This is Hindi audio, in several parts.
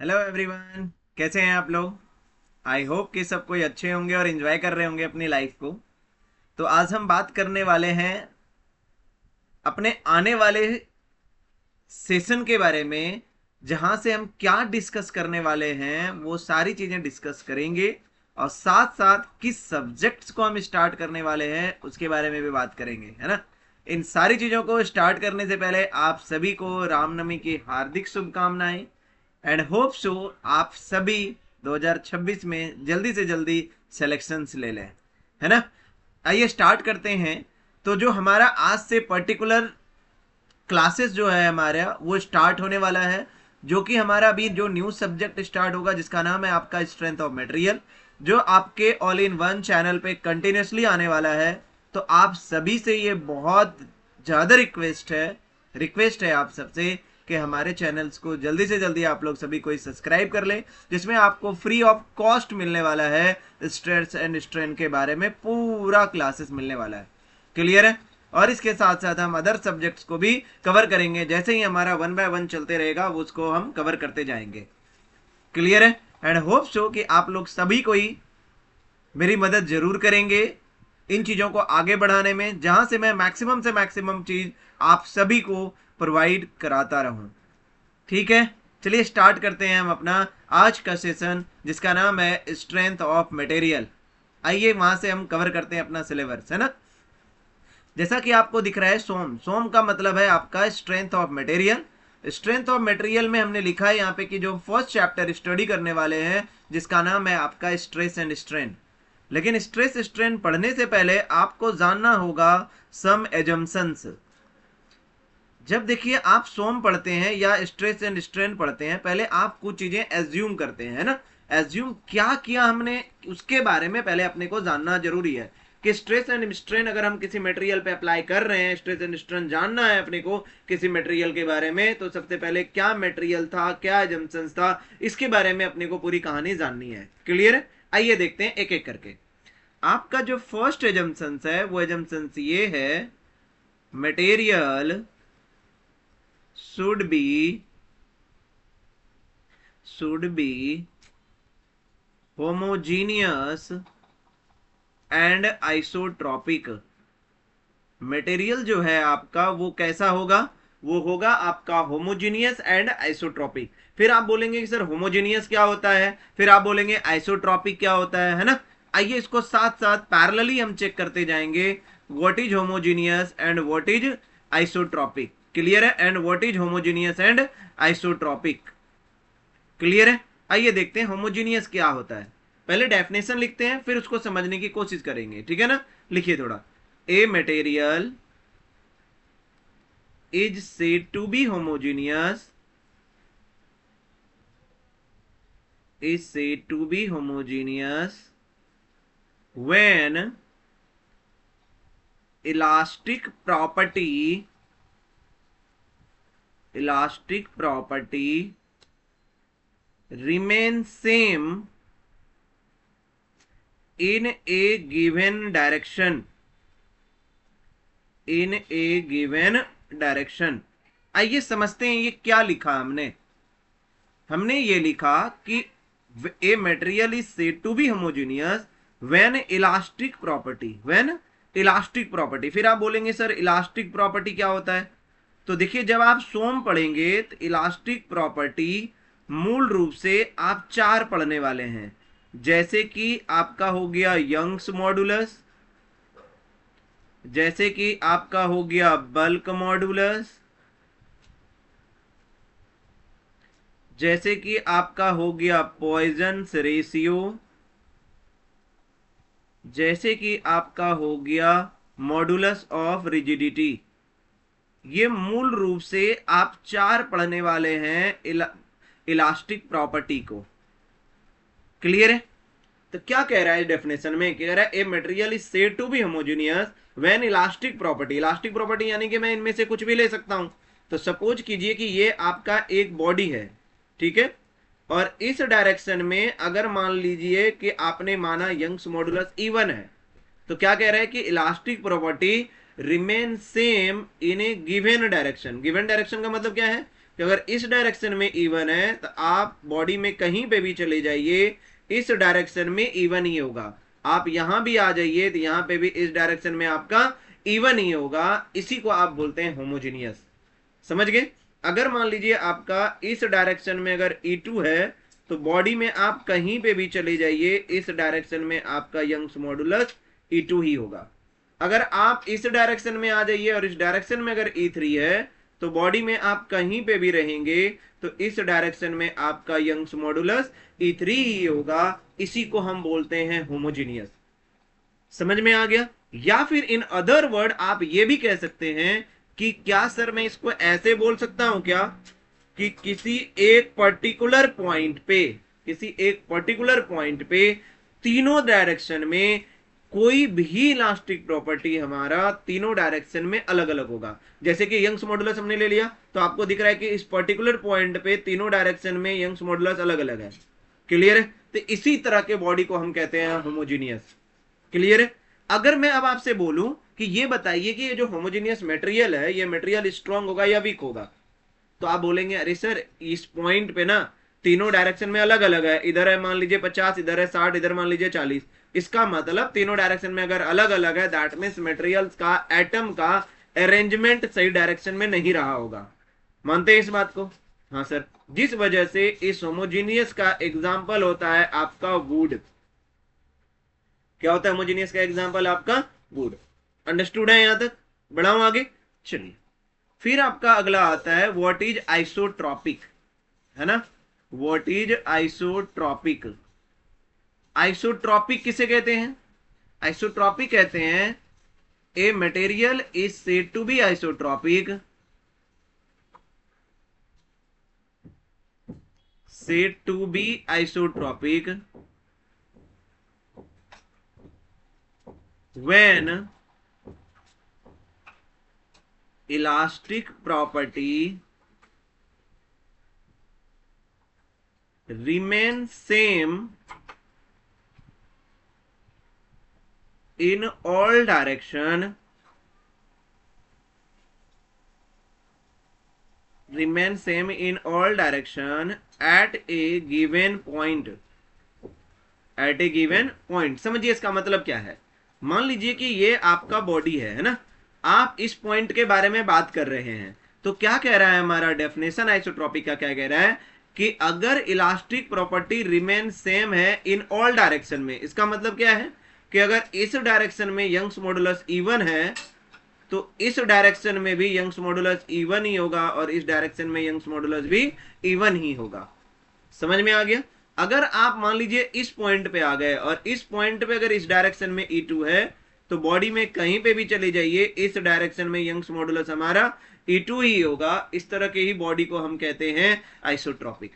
हेलो एवरीवन, कैसे हैं आप लोग। आई होप कि सब कोई अच्छे होंगे और एंजॉय कर रहे होंगे अपनी लाइफ को। तो आज हम बात करने वाले हैं अपने आने वाले सेशन के बारे में, जहां से हम क्या डिस्कस करने वाले हैं वो सारी चीजें डिस्कस करेंगे। और साथ साथ किस सब्जेक्ट्स को हम स्टार्ट करने वाले हैं उसके बारे में भी बात करेंगे, है ना। इन सारी चीजों को स्टार्ट करने से पहले आप सभी को रामनवमी की हार्दिक शुभकामनाएं। एंड होप सो आप सभी 2026 में जल्दी से जल्दी सिलेक्शंस ले लें, है ना। आइए स्टार्ट करते हैं। तो जो हमारा आज से पर्टिकुलर क्लासेस जो है हमारा वो स्टार्ट होने वाला है, जो कि हमारा अभी जो न्यू सब्जेक्ट स्टार्ट होगा जिसका नाम है आपका स्ट्रेंथ ऑफ मटेरियल, जो आपके ऑल इन वन चैनल पे कंटिन्यूसली आने वाला है। तो आप सभी से ये बहुत ज़्यादा रिक्वेस्ट है आप सबसे कि हमारे चैनल्स को जल्दी से जल्दी आप लोग सभी कोई सब्सक्राइब कर लें, जिसमें आपको फ्री ऑफ कॉस्ट मिलने वाला है स्ट्रेस एंड स्ट्रेन के बारे में पूरा क्लासेस मिलने वाला है। क्लियर है। और इसके साथ साथ हम अदर सब्जेक्ट्स को भी कवर करेंगे, जैसे ही हमारा वन बाय वन चलते रहेगा वो उसको हम कवर करते जाएंगे। क्लियर है। एंड होप सो कि आप लोग सभी कोई मेरी मदद जरूर करेंगे इन चीज़ों को आगे बढ़ाने में, जहां से मैक्सिमम चीज़ आप सभी को प्रोवाइड कराता रहूं। ठीक है, चलिए स्टार्ट करते हैं हम अपना आज का सेशन, जिसका नाम है स्ट्रेंथ ऑफ मटेरियल। आइए वहां से हम कवर करते हैं अपना सिलेबस, है ना। जैसा कि आपको दिख रहा है, सोम सोम का मतलब है आपका strength of material. Strength of material में हमने लिखा है यहाँ पे कि जो फर्स्ट चैप्टर स्टडी करने वाले हैं जिसका नाम है आपका स्ट्रेस एंड स्ट्रेन। लेकिन स्ट्रेस स्ट्रेन पढ़ने से पहले आपको जानना होगा सम एजम्पशंस। जब देखिए आप सोम पढ़ते हैं या स्ट्रेस एंड स्ट्रेन पढ़ते हैं, पहले आप कुछ चीजें एज्यूम करते हैं, है ना। एज्यूम क्या किया हमने उसके बारे में पहले अपने को जानना जरूरी है कि स्ट्रेस एंड स्ट्रेन अगर हम किसी मटेरियल पे अप्लाई कर रहे हैं, स्ट्रेस एंड स्ट्रेन जानना है अपने को किसी मटेरियल के बारे में, तो सबसे पहले क्या मटेरियल था, क्या एजम्पशंस था, इसके बारे में अपने को पूरी कहानी जाननी है। क्लियर है। आइए देखते हैं एक एक करके। आपका जो फर्स्ट एजम्पशंस है वो एजम्पशंस ये है, material should be homogeneous and isotropic। Material जो है आपका वो कैसा होगा, वो होगा आपका होमोजीनियस एंड आइसोट्रॉपिक। फिर आप बोलेंगे कि सर होमोजीनियस क्या होता है, फिर आप बोलेंगे आइसोट्रॉपिक क्या होता है ना। आइए इसको साथ साथ पैरेलली हम चेक करते जाएंगे, what is homogeneous and what is isotropic. Clear है। And what is homogeneous and isotropic. Clear है। आइए देखते हैं होमोजीनियस क्या होता है। पहले डेफिनेशन लिखते हैं फिर उसको समझने की कोशिश करेंगे, ठीक है ना। लिखिए थोड़ा। A material is said to be homogeneous when elastic property remains same in a given direction। आइए समझते हैं ये क्या लिखा हमने। हमने ये लिखा कि a material is said to be homogeneous when elastic property. फिर आप बोलेंगे सर इलास्टिक प्रॉपर्टी क्या होता है। तो देखिए जब आप सोम पढ़ेंगे तो इलास्टिक प्रॉपर्टी मूल रूप से आप चार पढ़ने वाले हैं, जैसे कि आपका हो गया यंग्स मॉडुलस, जैसे कि आपका हो गया बल्क मॉडुलस, जैसे कि आपका हो गया पॉइजन रेशियो, जैसे कि आपका हो गया मॉडुलस ऑफ रिजिडिटी। ये मूल रूप से आप चार पढ़ने वाले हैं इलास्टिक प्रॉपर्टी को। क्लियर है। तो क्या कह रहा है डेफिनेशन में, कह रहा है a material is said to be homogeneous when elastic property यानी कि मैं इनमें से कुछ भी ले सकता हूं। तो सपोज कीजिए कि ये आपका एक बॉडी है, ठीक है, और इस डायरेक्शन में अगर मान लीजिए कि आपने माना यंग्स मॉडुलस E1 है, तो क्या कह रहा है कि elastic property remain same in A given direction. Given direction का मतलब क्या है, कि अगर इस डायरेक्शन में इवन है तो आप बॉडी में कहीं पे भी चले जाइए, इस डायरेक्शन में इवन ही होगा। आप यहां भी आ जाइए तो यहां पे भी इस डायरेक्शन में आपका इवन ही होगा। इसी को आप बोलते हैं होमोजीनियस। समझ गए? अगर मान लीजिए आपका इस डायरेक्शन में अगर E2 है तो बॉडी में आप कहीं पे भी चले जाइए, इस डायरेक्शन में आपका यंग्स मॉडुलस E2 ही होगा। अगर आप इस डायरेक्शन में आ जाइए और इस डायरेक्शन में अगर E3 है तो बॉडी में आप कहीं पे भी रहेंगे तो इस डायरेक्शन में आपका यंग्स मॉडुलस E3 ही होगा। इसी को हम बोलते हैं होमोजीनियस। समझ में आ गया? या फिर इन अदर वर्ड आप ये भी कह सकते हैं कि क्या सर मैं इसको ऐसे बोल सकता हूं क्या कि किसी एक पर्टिकुलर पॉइंट पे तीनों डायरेक्शन में कोई भी इलास्टिक प्रॉपर्टी हमारा तीनों डायरेक्शन में अलग अलग होगा। जैसे कि यंग्स मॉडुलस हमने ले लिया तो आपको दिख रहा है कि इस पर्टिकुलर पॉइंट पे तीनों डायरेक्शन में यंग्स मॉडुलस अलग अलग है। क्लियर है? तो इसी तरह के बॉडी को हम कहते हैं होमोजीनियस। क्लियर है? अगर मैं अब आपसे बोलूं कि ये बताइए कि ये जो होमोजीनियस मटेरियल है ये मटेरियल स्ट्रांग होगा या वीक होगा, तो आप बोलेंगे अरे सर इस पॉइंट पे ना तीनों डायरेक्शन में अलग अलग है, इधर है मान लीजिए 50, इधर है 60, इधर मान लीजिए 40। इसका मतलब तीनों डायरेक्शन में अगर अलग अलग है दैट मीन्स मटेरियल्स का एटम का अरेंजमेंट सही डायरेक्शन में नहीं रहा होगा। मानते हैं इस बात को? हाँ सर। जिस वजह से इस होमोजीनियस का एग्जाम्पल होता है आपका वुड। क्या होता है होमोजीनियस का एग्जाम्पल? आपका वुड। अंडरस्टूड है यहां तक? बढ़ाऊं आगे? चलिए फिर आपका अगला आता है व्हाट इज आइसोट्रॉपिक, है ना? What is isotropic? आइसोट्रॉपिक किसे कहते हैं? आइसोट्रॉपिक कहते हैं a material is said to be isotropic, said to be isotropic when elastic property remains same in all direction at a given point। समझिए इसका मतलब क्या है। मान लीजिए कि ये आपका बॉडी है ना, आप इस पॉइंट के बारे में बात कर रहे हैं तो क्या कह रहा है हमारा डेफिनेशन आइसोट्रॉपिक का? क्या कह रहा है कि अगर इलास्टिक प्रॉपर्टी रिमेन सेम है इन ऑल डायरेक्शन में, इसका मतलब क्या है कि अगर इस डायरेक्शन में यंग्स मॉडुलस इवन है तो इस डायरेक्शन में भी यंग्स मॉडुलस इवन ही होगा और इस डायरेक्शन में यंग्स मॉडुलस भी इवन ही होगा। समझ में आ गया? अगर आप मान लीजिए इस पॉइंट पे आ गए और इस पॉइंट पे अगर इस डायरेक्शन में E2 है तो बॉडी में कहीं पे भी चले जाइए इस डायरेक्शन में यंग्स मॉडुलस हमारा E2 ही होगा। इस तरह के ही बॉडी को हम कहते हैं आइसोट्रॉपिक।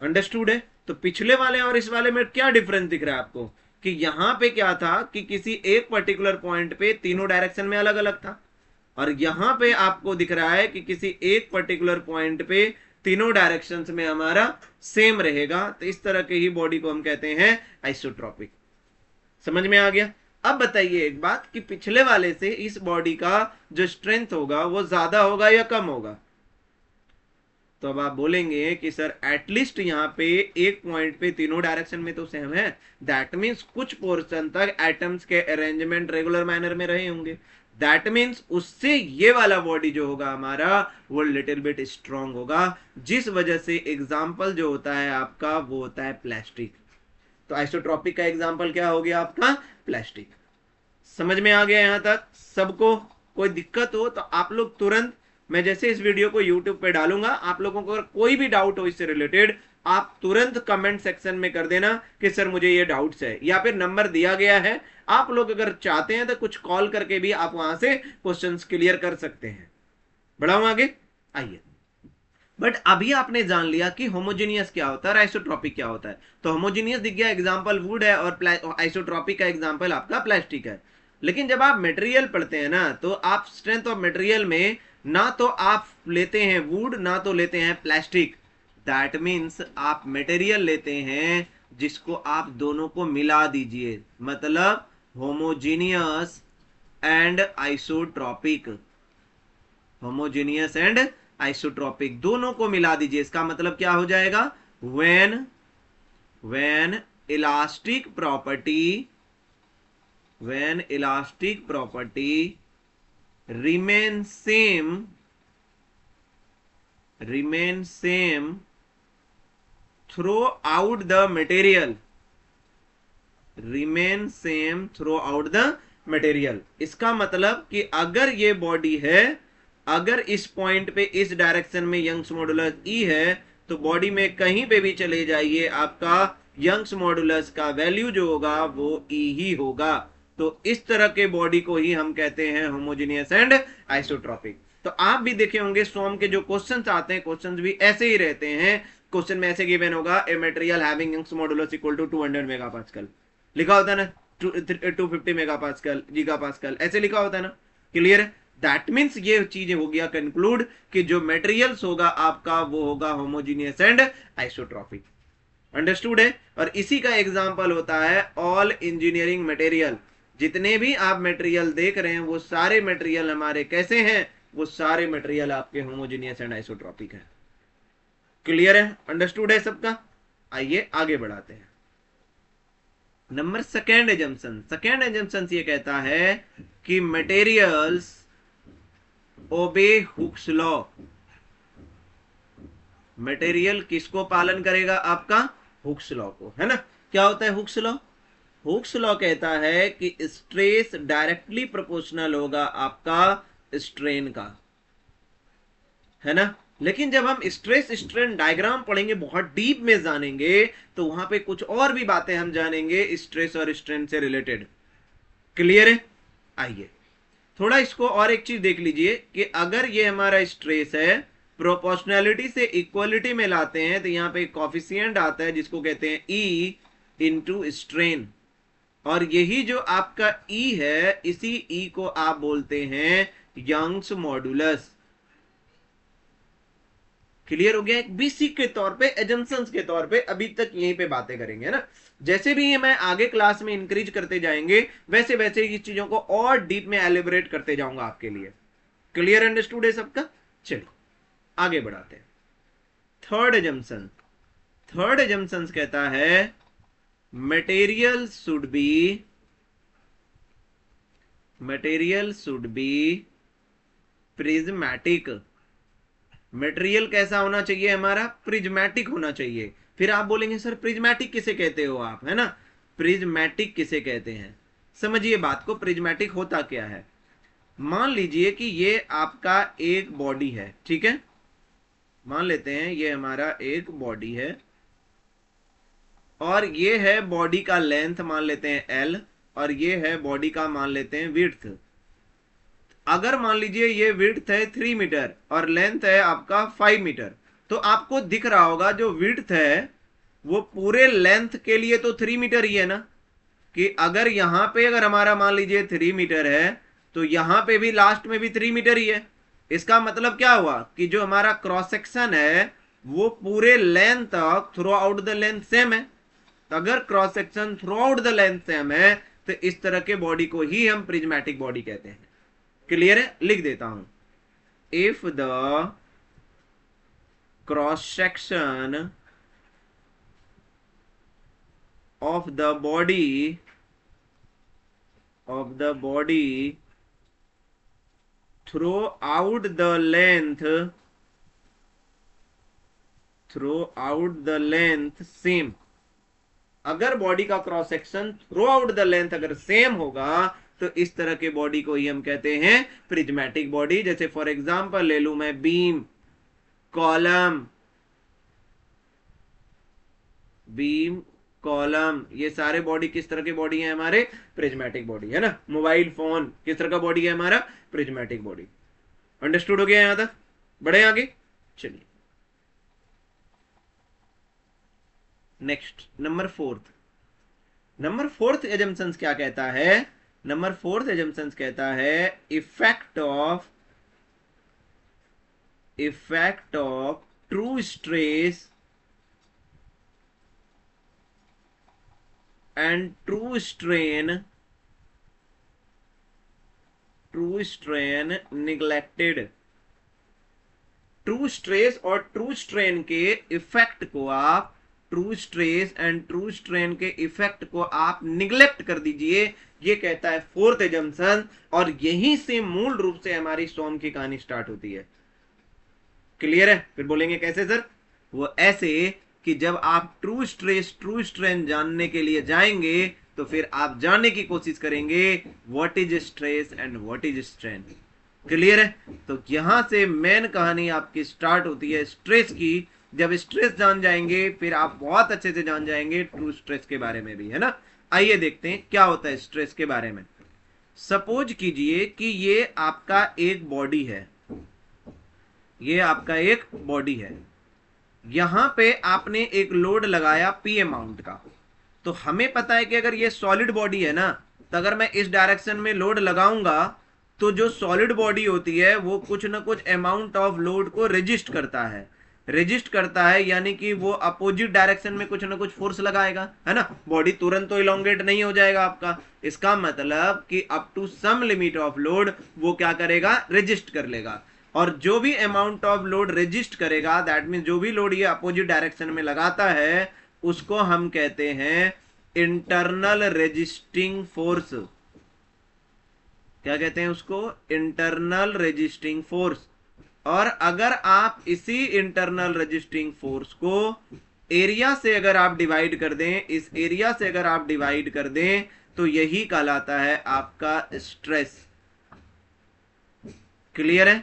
अंडरस्टूड है? तो पिछले वाले और इस वाले में क्या डिफरेंस दिख रहा है आपको कि यहां पे क्या था कि किसी एक पर्टिकुलर पॉइंट पे तीनों डायरेक्शन में अलग अलग था और यहां पे आपको दिख रहा है कि किसी एक पर्टिकुलर पॉइंट पे तीनों डायरेक्शंस में हमारा सेम रहेगा। तो इस तरह के ही बॉडी को हम कहते हैं आइसोट्रॉपिक। समझ में आ गया? अब बताइए एक बात कि पिछले वाले से इस बॉडी का जो स्ट्रेंथ होगा वो ज्यादा होगा या कम होगा? तो अब आप बोलेंगे कि सर एटलीस्ट यहाँ पे एक पॉइंट पे तीनों डायरेक्शन में तो सेम है, दैट मीन्स कुछ पोर्शन तक एटम्स के अरेंजमेंट रेगुलर मैनर में रहे होंगे। दैट मीन्स उससे ये वाला बॉडी जो होगा हमारा वो लिटिल बिट स्ट्रॉन्ग होगा, जिस वजह से एग्जाम्पल जो होता है आपका वो होता है प्लास्टिक। तो आइसोट्रॉपिक का एग्जाम्पल क्या हो गया आपका? प्लास्टिक। समझ में आ गया यहां तक सबको? कोई दिक्कत हो तो आप लोग तुरंत, मैं जैसे इस वीडियो को YouTube पे डालूंगा, आप लोगों को अगर कोई भी डाउट हो इससे रिलेटेड आप तुरंत कमेंट सेक्शन में कर देना कि सर मुझे ये डाउट्स है, या फिर नंबर दिया गया है, आप लोग अगर चाहते हैं तो कुछ कॉल करके भी आप वहां से क्वेश्चंस क्लियर कर सकते हैं। बढ़ाऊं आगे? आइए। बट अभी आपने जान लिया कि होमोजीनियस क्या होता है और आइसोट्रॉपिक क्या होता है। तो होमोजीनियस दिख गया, एग्जाम्पल वुड है, और आइसोट्रॉपिक का एग्जाम्पल आपका प्लास्टिक है। लेकिन जब आप मटेरियल पढ़ते हैं ना तो आप स्ट्रेंथ ऑफ मटेरियल में ना तो आप लेते हैं वुड ना तो लेते हैं प्लास्टिक। दैट मीन्स आप मटेरियल लेते हैं जिसको आप दोनों को मिला दीजिए, मतलब homogeneous and isotropic. Homogeneous and isotropic, दोनों को मिला दीजिए। इसका मतलब क्या हो जाएगा, when elastic property remains same throughout the material, इसका मतलब कि अगर ये बॉडी है, अगर इस पॉइंट पे इस डायरेक्शन में यंग्स मॉडुलस ई है, तो बॉडी में कहीं पे भी चले जाइए, आपका यंग्स मॉडुलस का वैल्यू जो होगा वो ई ही होगा। तो इस तरह के बॉडी को ही हम कहते हैं होमोजेनियस एंड आइसोट्रॉपिक। तो आप भी देखे होंगे स्वयं के जो क्वेश्चंस आते हैं, क्वेश्चंस भी ऐसे ही रहते हैं। क्वेश्चन में ऐसे गिवन होगा, a material having Young's modulus equal to 200 megapascal, लिखा होता है ना, 250 मेगापास्कल, गीगापास्कल, ऐसे लिखा होता है ना। क्लियर है? दैट मीन्स ये चीज हो गया कंक्लूड कि जो मटेरियल्स होगा आपका वो होगा होमोजीनियस एंड आइसोट्रॉपिक। अंडरस्टूड है? और इसी का एग्जांपल होता है ऑल इंजीनियरिंग मटेरियल। जितने भी आप मटेरियल देख रहे हैं वो सारे मटेरियल हमारे कैसे हैं, वो सारे मटेरियल आपके होमोजीनियस एंड आइसोट्रॉपिक है। क्लियर है? अंडरस्टूड है सबका? आइए आगे बढ़ाते हैं। नंबर सेकेंड एजम्पशन ये कहता है कि मटेरियल्स ओबे हुक्स लॉ। मटेरियल किसको पालन करेगा? आपका हुक्स लॉ को, है ना। क्या होता है हुक्स लॉ? हुक्स लॉ कहता है कि स्ट्रेस डायरेक्टली प्रोपोर्शनल होगा आपका स्ट्रेन का, है ना। लेकिन जब हम स्ट्रेस स्ट्रेन डायग्राम पढ़ेंगे, बहुत डीप में जानेंगे, तो वहां पे कुछ और भी बातें हम जानेंगे स्ट्रेस और स्ट्रेन से रिलेटेड। क्लियर है? आइए थोड़ा इसको और एक चीज देख लीजिए कि अगर ये हमारा स्ट्रेस है, प्रोपोर्शनैलिटी से इक्वलिटी में लाते हैं, तो यहां पे कॉफिशिएंट आता है जिसको कहते हैं ई इंटू स्ट्रेन, और यही जो आपका ई है, इसी ई को आप बोलते हैं यंग्स मॉडुलस। क्लियर हो गया? एक बेसिक के तौर पे, एजम्पशंस के तौर पे अभी तक यहीं पे बातें करेंगे ना। जैसे भी ये मैं आगे क्लास में इंक्रीज करते जाएंगे, वैसे वैसे इस चीजों को और डीप में एलिबरेट करते जाऊंगा आपके लिए। क्लियर अंडरस्टूड है सबका? चलिए आगे बढ़ाते हैं। थर्ड एजम्पशन कहता है material should be prismatic. Material कैसा होना चाहिए? हमारा प्रिज्मेटिक होना चाहिए। फिर आप बोलेंगे सर प्रिज्मेटिक किसे कहते हो आप, है ना। प्रिज्मेटिक किसे कहते हैं, समझिए बात को। प्रिज्मेटिक होता क्या है? मान लीजिए कि ये आपका एक बॉडी है, ठीक है। मान लेते हैं ये हमारा एक बॉडी है, और ये है बॉडी का लेंथ, मान लेते हैं एल, और ये है बॉडी का मान लेते हैं विड्थ। अगर मान लीजिए ये विड्थ है 3 मीटर और लेंथ है आपका 5 मीटर, तो आपको दिख रहा होगा जो विड्थ है वो पूरे लेंथ के लिए तो 3 मीटर ही है ना, कि अगर यहां पे अगर हमारा मान लीजिए 3 मीटर है, तो यहां पे भी लास्ट में भी 3 मीटर ही है। इसका मतलब क्या हुआ कि जो हमारा क्रॉस सेक्शन है वो पूरे लेंथ तक through out the length same है। तो अगर cross section through out the length same है, तो इस तरह के बॉडी को ही हम प्रिज्मेटिक बॉडी कहते हैं। क्लियर है? लिख देता हूं, if the cross section of the body through out the length same, अगर बॉडी का cross section through out the length अगर सेम होगा, तो इस तरह के बॉडी को ही हम कहते हैं प्रिज्मेटिक बॉडी। जैसे फॉर एग्जांपल ले लू मैं बीम, कॉलम, ये सारे बॉडी किस तरह के बॉडी है? हमारे प्रिज्मेटिक बॉडी, है ना। मोबाइल फोन किस तरह का बॉडी है? हमारा प्रिज्मेटिक बॉडी। अंडरस्टूड हो गया यहां तक? बढ़े आगे, चलिए नेक्स्ट नंबर फोर्थ एजम्पशंस क्या कहता है? नंबर फोर्थ एजम्पशंस कहता है effect of true stress and true strain neglected. True stress और ट्रू स्ट्रेन के इफेक्ट को आप true stress and true strain के इफेक्ट को आप निग्लेक्ट कर दीजिए, ये कहता है फोर्थ एजम्पशन। और यहीं से मूल रूप से हमारी सोम की कहानी स्टार्ट होती है। क्लियर है? फिर बोलेंगे कैसे सर? वो ऐसे कि जब आप ट्रू स्ट्रेस ट्रू स्ट्रेन जानने के लिए जाएंगे तो फिर आप जानने की कोशिश करेंगे what is stress and what is strain. Clear है? तो यहां से मेन कहानी आपकी स्टार्ट होती है स्ट्रेस की। जब स्ट्रेस जान जाएंगे फिर आप बहुत अच्छे से जान जाएंगे ट्रू स्ट्रेस के बारे में भी, है ना। आइए देखते हैं क्या होता है स्ट्रेस के बारे में। सपोज कीजिए कि ये आपका एक बॉडी है, ये आपका एक बॉडी है, यहां पे आपने एक लोड लगाया पी अमाउंट का। तो हमें पता है कि अगर ये सॉलिड बॉडी है ना, तो अगर मैं इस डायरेक्शन में लोड लगाऊंगा तो जो सॉलिड बॉडी होती है वो कुछ ना कुछ अमाउंट ऑफ लोड को रेजिस्ट करता है। रेजिस्ट करता है यानी कि वो अपोजिट डायरेक्शन में कुछ ना कुछ फोर्स लगाएगा, है ना। बॉडी तुरंत तो इलोंगेट नहीं हो जाएगा आपका, इसका मतलब कि up to some limit of load वो क्या करेगा, रेजिस्ट कर लेगा। और जो भी अमाउंट ऑफ लोड रेजिस्ट करेगा, दैट मीन जो भी लोड ये अपोजिट डायरेक्शन में लगाता है, उसको हम कहते हैं इंटरनल रेजिस्टिंग फोर्स। क्या कहते हैं उसको? Internal resisting force. और अगर आप इसी इंटरनल रेजिस्टिंग फोर्स को एरिया से अगर आप डिवाइड कर दें, इस एरिया से अगर आप डिवाइड कर दें, तो यही कहलाता है आपका स्ट्रेस। क्लियर है?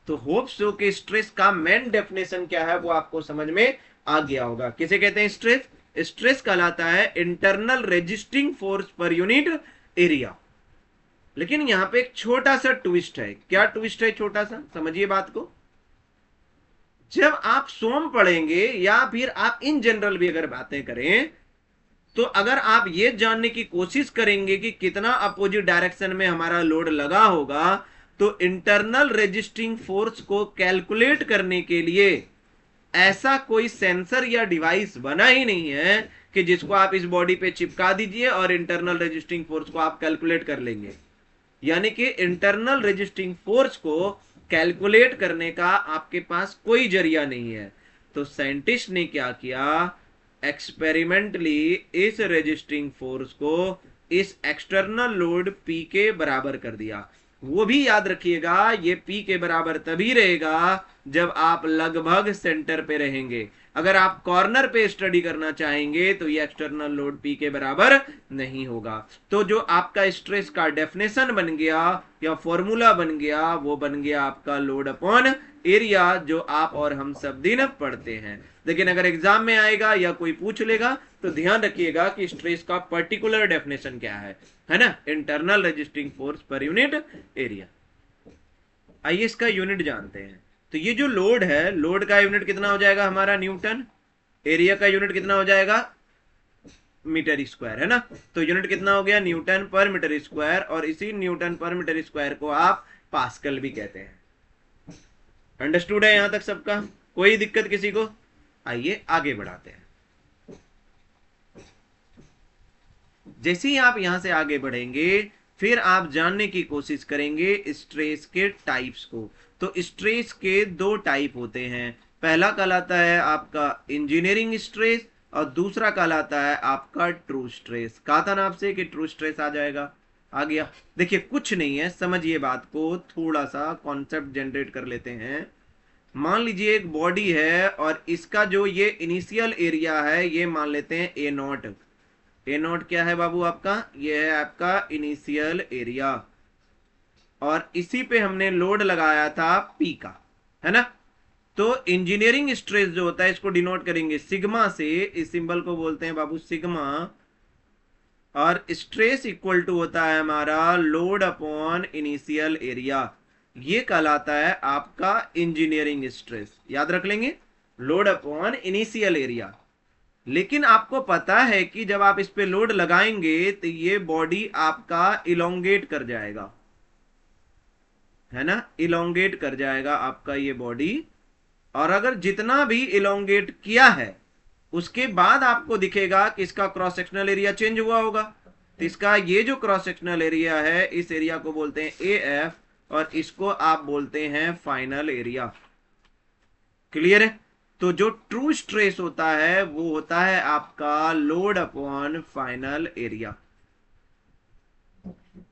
तो होप सो कि स्ट्रेस का मेन डेफिनेशन क्या है वो आपको समझ में आ गया होगा। किसे कहते हैं स्ट्रेस? स्ट्रेस कहलाता है internal resisting force per unit area. लेकिन यहां पे एक छोटा सा ट्विस्ट है। क्या ट्विस्ट है? छोटा सा समझिए बात को। जब आप सोम पढ़ेंगे या फिर आप इन जनरल भी अगर बातें करें, तो अगर आप ये जानने की कोशिश करेंगे कि कितना अपोजिट डायरेक्शन में हमारा लोड लगा होगा, तो इंटरनल रेजिस्टिंग फोर्स को कैलकुलेट करने के लिए ऐसा कोई सेंसर या डिवाइस बना ही नहीं है कि जिसको आप इस बॉडी पे चिपका दीजिए और इंटरनल रेजिस्टिंग फोर्स को आप कैलकुलेट कर लेंगे। यानी कि इंटरनल रेजिस्टिंग फोर्स को कैलकुलेट करने का आपके पास कोई जरिया नहीं है। तो साइंटिस्ट ने क्या किया, एक्सपेरिमेंटली इस रेजिस्टिंग फोर्स को इस एक्सटर्नल लोड P के बराबर कर दिया। वो भी याद रखिएगा, ये P के बराबर तभी रहेगा जब आप लगभग सेंटर पे रहेंगे। अगर आप कॉर्नर पे स्टडी करना चाहेंगे तो ये एक्सटर्नल लोड P के बराबर नहीं होगा। तो जो आपका स्ट्रेस का डेफिनेशन बन गया या फॉर्मूला बन गया, वो बन गया आपका लोड अपॉन एरिया, जो आप और हम सब दिन पढ़ते हैं। लेकिन अगर एग्जाम में आएगा या कोई पूछ लेगा तो ध्यान रखिएगा कि स्ट्रेस का पर्टिकुलर डेफिनेशन क्या है ना, internal resisting force per unit area. आइए इसका यूनिट जानते हैं। तो ये जो लोड है, लोड का यूनिट कितना हो जाएगा हमारा, न्यूटन। एरिया का यूनिट कितना हो जाएगा, मीटर स्क्वायर, है ना। तो यूनिट कितना हो गया, न्यूटन पर मीटर स्क्वायर। और इसी न्यूटन पर मीटर स्क्वायर को आप पास्कल भी कहते हैं। अंडरस्टूड है यहां तक सबका? कोई दिक्कत किसी को? आइए आगे बढ़ाते हैं। जैसे ही आप यहां से आगे बढ़ेंगे फिर आप जानने की कोशिश करेंगे स्ट्रेस के टाइप्स को। तो स्ट्रेस के दो टाइप होते हैं। पहला कहलाता है आपका इंजीनियरिंग स्ट्रेस और दूसरा कहलाता है आपका ट्रू स्ट्रेस। कहा था ना आपसे कि ट्रू स्ट्रेस आ जाएगा, आ गया। देखिए कुछ नहीं है, समझिए बात को, थोड़ा सा कॉन्सेप्ट जनरेट कर लेते हैं। मान लीजिए एक बॉडी है और इसका जो ये इनिशियल एरिया है ये मान लेते हैं ए नॉट। ए नॉट क्या है बाबू आपका, ये है आपका इनिशियल एरिया। और इसी पे हमने लोड लगाया था पी का, है ना। तो इंजीनियरिंग स्ट्रेस जो होता है इसको डिनोट करेंगे सिग्मा से। इस सिंबल को बोलते हैं बाबू सिग्मा। और स्ट्रेस इक्वल टू होता है हमारा लोड अपॉन इनिशियल एरिया। ये कहलाता है आपका इंजीनियरिंग स्ट्रेस। याद रख लेंगे, लोड अपॉन इनिशियल एरिया। लेकिन आपको पता है कि जब आप इस पे लोड लगाएंगे तो ये बॉडी आपका इलोंगेट कर जाएगा, है ना, इलोंगेट कर जाएगा आपका ये बॉडी। और अगर जितना भी इलोंगेट किया है उसके बाद आपको दिखेगा कि इसका क्रॉस सेक्शनल एरिया चेंज हुआ होगा। तो इसका ये जो क्रॉस सेक्शनल एरिया है, इस एरिया को बोलते हैं ए एफ। और इसको आप बोलते हैं फाइनल एरिया। क्लियर है? तो जो ट्रू स्ट्रेस होता है वो होता है आपका load upon final area.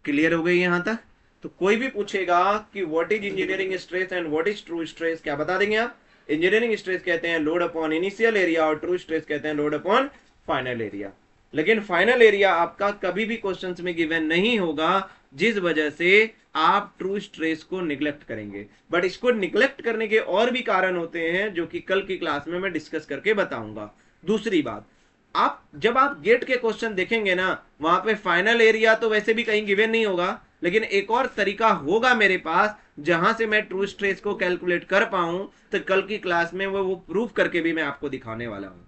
Clear हो गई यहां तक? तो कोई भी पूछेगा कि what is engineering stress and what is true stress, क्या बता देंगे आप? इंजीनियरिंग स्ट्रेस कहते हैं लोड अपॉन इनिशियल एरिया और ट्रू स्ट्रेस कहते हैं लोड अपॉन फाइनल एरिया। लेकिन फाइनल एरिया आपका कभी भी क्वेश्चंस में गिवन नहीं होगा, जिस वजह से आप ट्रू स्ट्रेस को निग्लेक्ट करेंगे। बट इसको निग्लेक्ट करने के और भी कारण होते हैं जो कि कल की क्लास में मैं डिस्कस करके बताऊंगा। दूसरी बात, आप जब आप गेट के क्वेश्चन देखेंगे ना, वहां पे फाइनल एरिया तो वैसे भी कहीं गिवन नहीं होगा, लेकिन एक और तरीका होगा मेरे पास जहां से मैं ट्रू स्ट्रेस को कैलकुलेट कर पाऊं, तो कल की क्लास में वो प्रूफ करके भी मैं आपको दिखाने वाला हूं।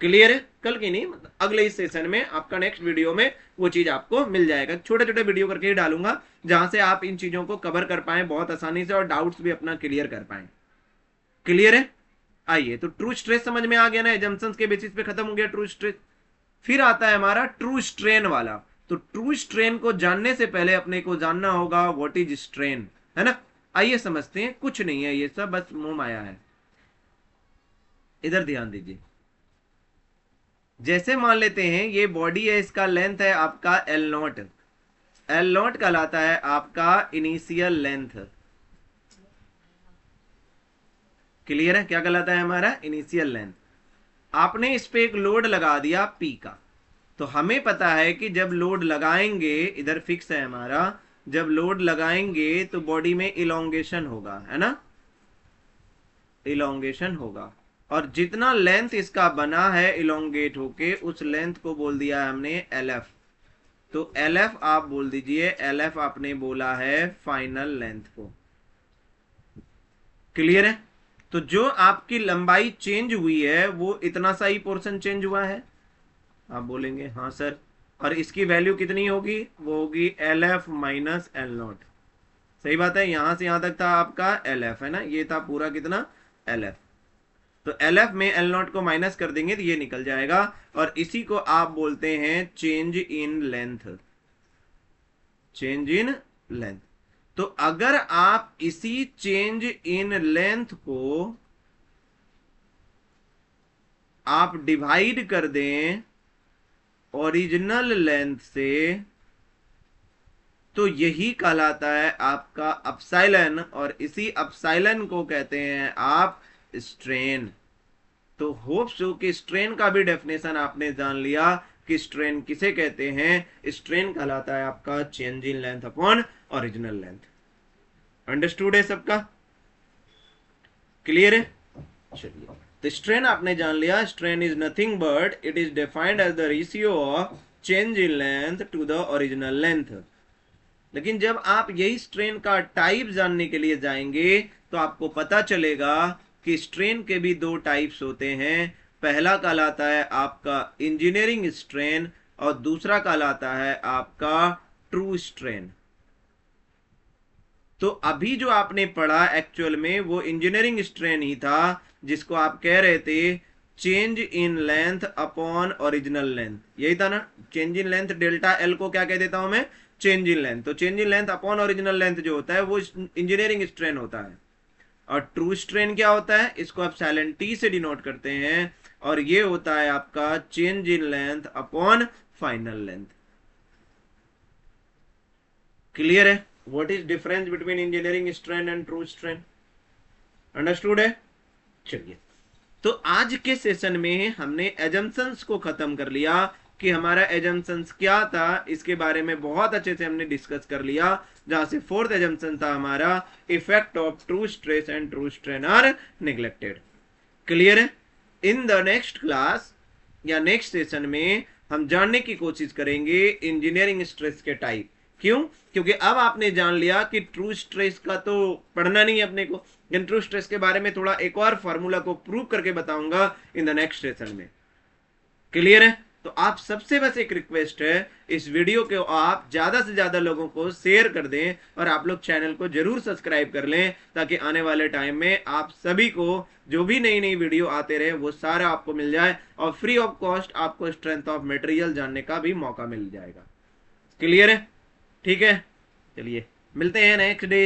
क्लियर है? कल की नहीं, मतलब अगले इस सेशन में, आपका नेक्स्ट वीडियो में वो चीज आपको मिल जाएगा। छोटे छोटे वीडियो करके ही डालूंगा जहां से आप इन चीजों को कवर कर पाए बहुत आसानी से और डाउट्स भी अपना क्लियर कर पाए। क्लियर है? आइए, तो ट्रू स्ट्रेस समझ में आ गया ना, एजम्पशंस के बेसिस पे खत्म हो गया ट्रू स्ट्रेस। फिर आता है हमारा ट्रू स्ट्रेन वाला। तो ट्रू स्ट्रेन को जानने से पहले अपने को जानना होगा व्हाट इज स्ट्रेन, है ना? आइए समझते हैं। कुछ नहीं है ये सब, बस मोह माया है। इधर ध्यान दीजिए। जैसे मान लेते हैं ये बॉडी है, इसका लेंथ है आपका एल नॉट। एल नॉट कहलाता है आपका इनिशियल लेंथ। क्लियर है? क्या कहलाता है हमारा? Initial length. आपने इस पे एक लोड लगा दिया पी का, तो हमें पता है कि जब लोड लगाएंगे, इधर फिक्स है हमारा, जब लोड लगाएंगे तो बॉडी में इलोंगेशन होगा, है ना? इलोंगेशन होगा, और जितना लेंथ इसका बना है इलोंगेट होके, उस लेंथ को बोल दिया है हमने एल एफ। तो एल एफ आप बोल दीजिए, एल एफ आपने बोला है फाइनल लेंथ को। क्लियर है? तो जो आपकी लंबाई चेंज हुई है वो इतना सा ही पोर्शन चेंज हुआ है। आप बोलेंगे हाँ सर, और इसकी वैल्यू कितनी होगी? वो होगी L F minus L not. सही बात है, यहां से यहां तक था आपका एल एफ, है ना? ये था पूरा कितना? L F. तो एल एफ में एल नॉट को माइनस कर देंगे तो ये निकल जाएगा, और इसी को आप बोलते हैं change in length. Change in length. तो अगर आप इसी चेंज इन लेंथ को आप डिवाइड कर दें ओरिजिनल लेंथ से, तो यही कहलाता है आपका अपसाइलन, और इसी अपसाइलन को कहते हैं आप स्ट्रेन। तो होप सो कि स्ट्रेन का भी डेफिनेशन आपने जान लिया कि स्ट्रेन किसे कहते हैं। स्ट्रेन कहलाता है आपका change in length upon original length. Understood है सबका? क्लियर है? चलिए, तो स्ट्रेन आपने जान लिया। Strain is nothing but it is defined as the ratio of change in length to the original length. लेकिन जब आप यही स्ट्रेन का टाइप जानने के लिए जाएंगे तो आपको पता चलेगा कि स्ट्रेन के भी दो टाइप्स होते हैं। पहला कहलाता है आपका इंजीनियरिंग स्ट्रेन और दूसरा कहलाता है आपका ट्रू स्ट्रेन। तो अभी जो आपने पढ़ा एक्चुअल में वो इंजीनियरिंग स्ट्रेन ही था, जिसको आप कह रहे थे change in length upon original length. यही था ना? Change in length delta L को क्या कह देता हूं मैं? Change in length. तो change in length upon original length जो होता है वो इंजीनियरिंग स्ट्रेन होता है। और ट्रू स्ट्रेन क्या होता है? इसको आप साइलेंट टी से डिनोट करते हैं, और ये होता है आपका change in length upon final length. Clear है? What is difference between engineering strain and true strain? Understood है? चलिए, तो आज के सेशन में हमने एजम्पशंस को खत्म कर लिया कि हमारा एजम्पशंस क्या था, इसके बारे में बहुत अच्छे से हमने डिस्कस कर लिया। जहां से फोर्थ एजम्पशन था हमारा effect of true stress and true strain are neglected. Clear है? इन द नेक्स्ट क्लास या नेक्स्ट सेशन में हम जानने की कोशिश करेंगे इंजीनियरिंग स्ट्रेस के टाइप। क्यों? क्योंकि अब आपने जान लिया कि ट्रू स्ट्रेस का तो पढ़ना नहीं है अपने को, लेकिन ट्रू स्ट्रेस के बारे में थोड़ा एक और फार्मूला को प्रूव करके बताऊंगा इन द नेक्स्ट सेशन में। क्लियर है? तो आप सबसे बस एक रिक्वेस्ट है, इस वीडियो को आप ज्यादा से ज्यादा लोगों को शेयर कर दें, और आप लोग चैनल को जरूर सब्सक्राइब कर लें, ताकि आने वाले टाइम में आप सभी को जो भी नई नई वीडियो आते रहे वो सारा आपको मिल जाए, और फ्री ऑफ कॉस्ट आपको स्ट्रेंथ ऑफ मटेरियल जानने का भी मौका मिल जाएगा। क्लियर है? ठीक है, चलिए मिलते हैं नेक्स्ट डे।